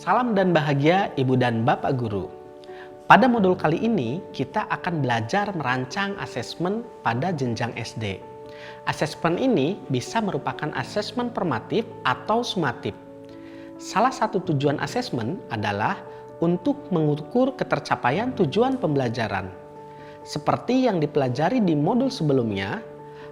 Salam dan bahagia Ibu dan Bapak Guru. Pada modul kali ini, kita akan belajar merancang asesmen pada jenjang SD. Asesmen ini bisa merupakan asesmen formatif atau sumatif. Salah satu tujuan asesmen adalah untuk mengukur ketercapaian tujuan pembelajaran. Seperti yang dipelajari di modul sebelumnya,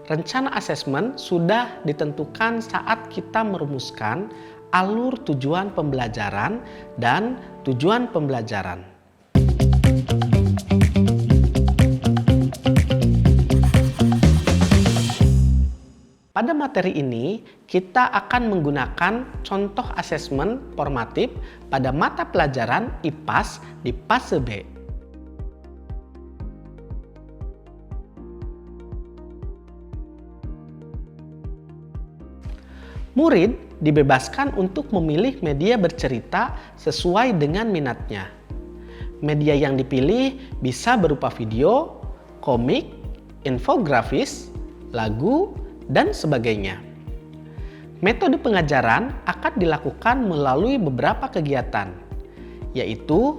rencana asesmen sudah ditentukan saat kita merumuskan alur tujuan pembelajaran dan tujuan pembelajaran. Pada materi ini, kita akan menggunakan contoh asesmen formatif pada mata pelajaran IPAS di fase B. Murid dibebaskan untuk memilih media bercerita sesuai dengan minatnya. Media yang dipilih bisa berupa video, komik, infografis, lagu, dan sebagainya. Metode pengajaran akan dilakukan melalui beberapa kegiatan, yaitu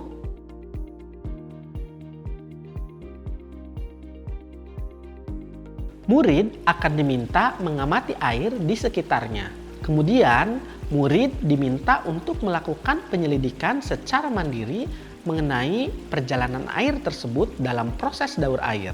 murid akan diminta mengamati air di sekitarnya. Kemudian, murid diminta untuk melakukan penyelidikan secara mandiri mengenai perjalanan air tersebut dalam proses daur air.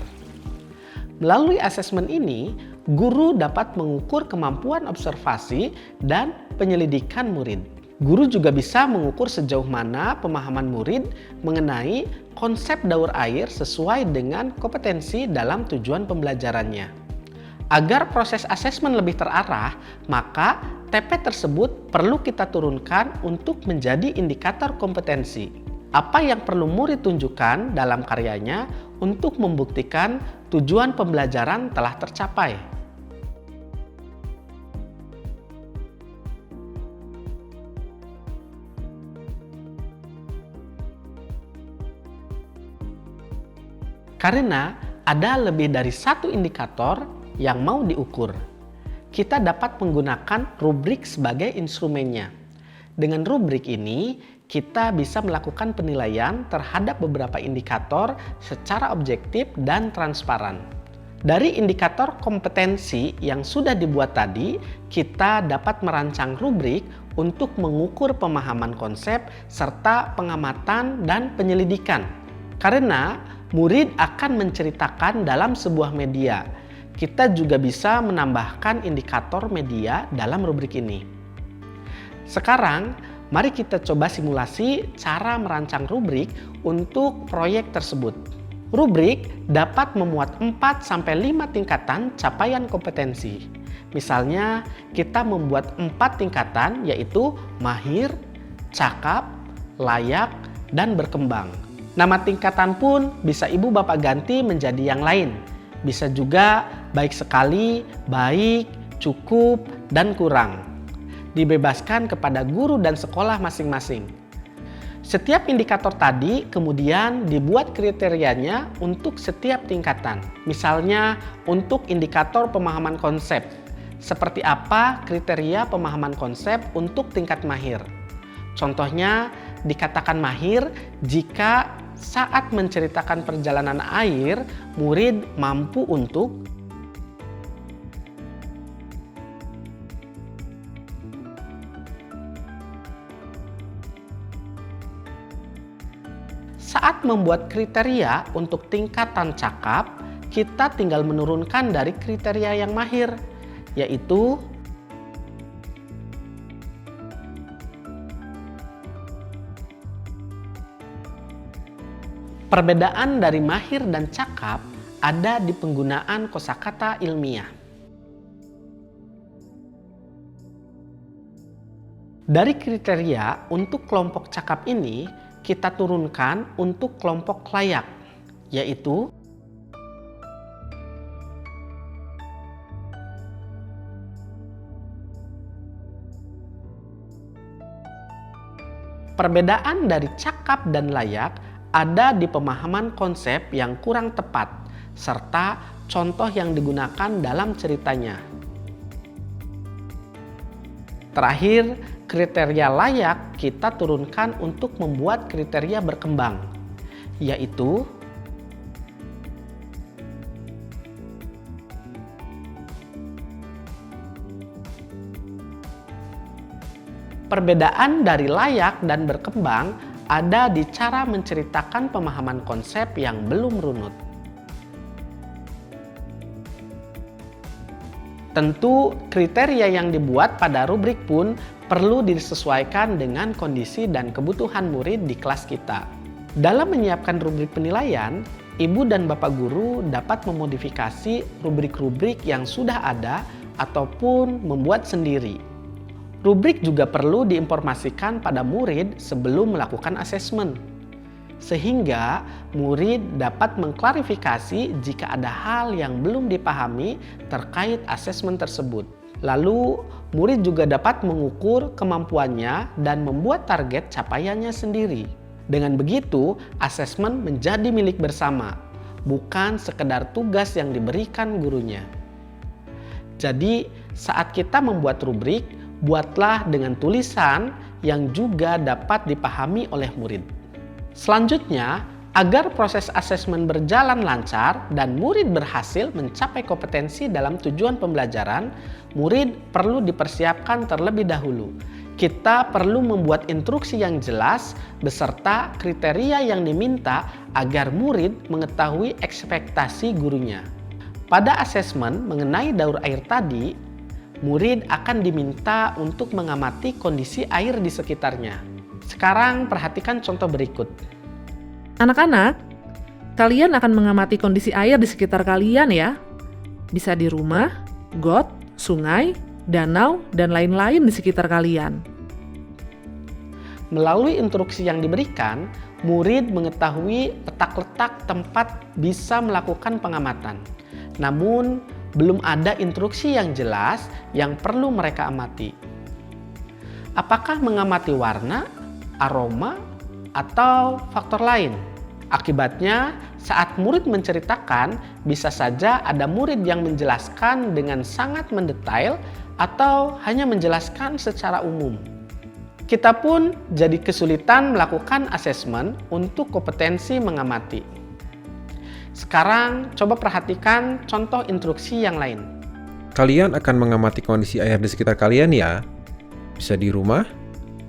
Melalui asesmen ini, guru dapat mengukur kemampuan observasi dan penyelidikan murid. Guru juga bisa mengukur sejauh mana pemahaman murid mengenai konsep daur air sesuai dengan kompetensi dalam tujuan pembelajarannya. Agar proses asesmen lebih terarah, maka TP tersebut perlu kita turunkan untuk menjadi indikator kompetensi. Apa yang perlu murid tunjukkan dalam karyanya untuk membuktikan tujuan pembelajaran telah tercapai. Karena ada lebih dari satu indikator yang mau diukur, kita dapat menggunakan rubrik sebagai instrumennya. Dengan rubrik ini, kita bisa melakukan penilaian terhadap beberapa indikator secara objektif dan transparan. Dari indikator kompetensi yang sudah dibuat tadi, kita dapat merancang rubrik untuk mengukur pemahaman konsep serta pengamatan dan penyelidikan. Karena murid akan menceritakan dalam sebuah media, kita juga bisa menambahkan indikator media dalam rubrik ini. Sekarang, mari kita coba simulasi cara merancang rubrik untuk proyek tersebut. Rubrik dapat memuat 4-5 tingkatan capaian kompetensi. Misalnya, kita membuat 4 tingkatan, yaitu mahir, cakap, layak, dan berkembang. Nama tingkatan pun bisa ibu bapak ganti menjadi yang lain. Bisa juga baik sekali, baik, cukup, dan kurang. Dibebaskan kepada guru dan sekolah masing-masing. Setiap indikator tadi kemudian dibuat kriterianya untuk setiap tingkatan. Misalnya untuk indikator pemahaman konsep. Seperti apa kriteria pemahaman konsep untuk tingkat mahir? Contohnya dikatakan mahir jika saat menceritakan perjalanan air, murid mampu untuk saat membuat kriteria untuk tingkatan cakap, kita tinggal menurunkan dari kriteria yang mahir, yaitu perbedaan dari mahir dan cakap ada di penggunaan kosakata ilmiah. Dari kriteria untuk kelompok cakap ini, kita turunkan untuk kelompok layak, yaitu perbedaan dari cakap dan layak ada di pemahaman konsep yang kurang tepat, serta contoh yang digunakan dalam ceritanya. Terakhir, kriteria layak kita turunkan untuk membuat kriteria berkembang, yaitu perbedaan dari layak dan berkembang ada di cara menceritakan pemahaman konsep yang belum runut. Tentu, kriteria yang dibuat pada rubrik pun perlu disesuaikan dengan kondisi dan kebutuhan murid di kelas kita. Dalam menyiapkan rubrik penilaian, Ibu dan Bapak Guru dapat memodifikasi rubrik-rubrik yang sudah ada ataupun membuat sendiri. Rubrik juga perlu diinformasikan pada murid sebelum melakukan asesmen, sehingga murid dapat mengklarifikasi jika ada hal yang belum dipahami terkait asesmen tersebut. Lalu, murid juga dapat mengukur kemampuannya dan membuat target capaiannya sendiri. Dengan begitu, asesmen menjadi milik bersama, bukan sekedar tugas yang diberikan gurunya. Jadi, saat kita membuat rubrik, buatlah dengan tulisan yang juga dapat dipahami oleh murid. Selanjutnya, agar proses asesmen berjalan lancar dan murid berhasil mencapai kompetensi dalam tujuan pembelajaran, murid perlu dipersiapkan terlebih dahulu. Kita perlu membuat instruksi yang jelas beserta kriteria yang diminta agar murid mengetahui ekspektasi gurunya. Pada asesmen mengenai daur air tadi, murid akan diminta untuk mengamati kondisi air di sekitarnya. Sekarang perhatikan contoh berikut. Anak-anak, kalian akan mengamati kondisi air di sekitar kalian ya. Bisa di rumah, got, sungai, danau, dan lain-lain di sekitar kalian. Melalui instruksi yang diberikan, murid mengetahui letak-letak tempat bisa melakukan pengamatan. Namun, belum ada instruksi yang jelas yang perlu mereka amati. Apakah mengamati warna, aroma, atau faktor lain? Akibatnya, saat murid menceritakan, bisa saja ada murid yang menjelaskan dengan sangat mendetail atau hanya menjelaskan secara umum. Kita pun jadi kesulitan melakukan asesmen untuk kompetensi mengamati. Sekarang, coba perhatikan contoh instruksi yang lain. Kalian akan mengamati kondisi air di sekitar kalian ya. Bisa di rumah,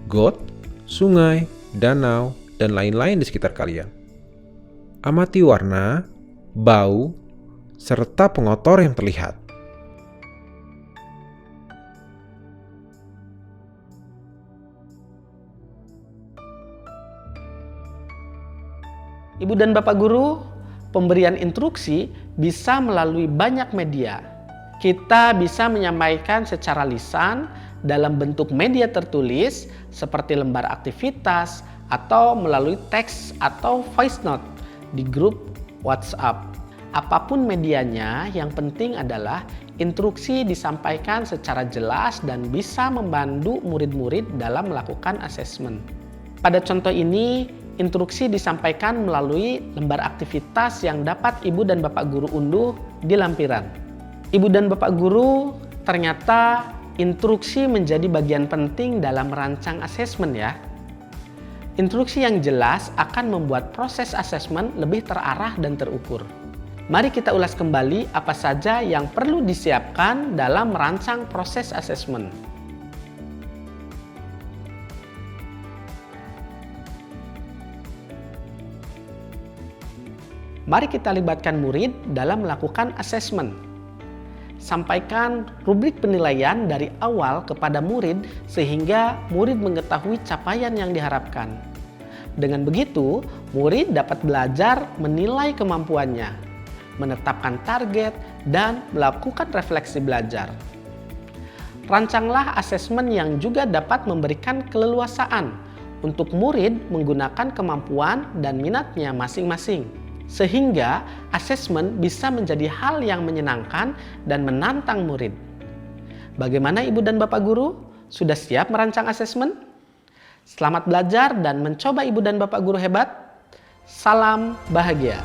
got, sungai, danau, dan lain-lain di sekitar kalian. Amati warna, bau, serta pengotor yang terlihat. Ibu dan Bapak Guru, pemberian instruksi bisa melalui banyak media. Kita bisa menyampaikan secara lisan dalam bentuk media tertulis seperti lembar aktivitas atau melalui teks atau voice note di grup WhatsApp. Apapun medianya, yang penting adalah instruksi disampaikan secara jelas dan bisa membantu murid-murid dalam melakukan asesmen. Pada contoh ini, instruksi disampaikan melalui lembar aktivitas yang dapat Ibu dan Bapak Guru unduh di lampiran. Ibu dan Bapak Guru, ternyata instruksi menjadi bagian penting dalam merancang asesmen ya. Instruksi yang jelas akan membuat proses asesmen lebih terarah dan terukur. Mari kita ulas kembali apa saja yang perlu disiapkan dalam merancang proses asesmen. Mari kita libatkan murid dalam melakukan asesmen. Sampaikan rubrik penilaian dari awal kepada murid sehingga murid mengetahui capaian yang diharapkan. Dengan begitu, murid dapat belajar menilai kemampuannya, menetapkan target, dan melakukan refleksi belajar. Rancanglah asesmen yang juga dapat memberikan keleluasaan untuk murid menggunakan kemampuan dan minatnya masing-masing, sehingga asesmen bisa menjadi hal yang menyenangkan dan menantang murid. Bagaimana Ibu dan Bapak Guru? Sudah siap merancang asesmen? Selamat belajar dan mencoba Ibu dan Bapak Guru hebat. Salam bahagia.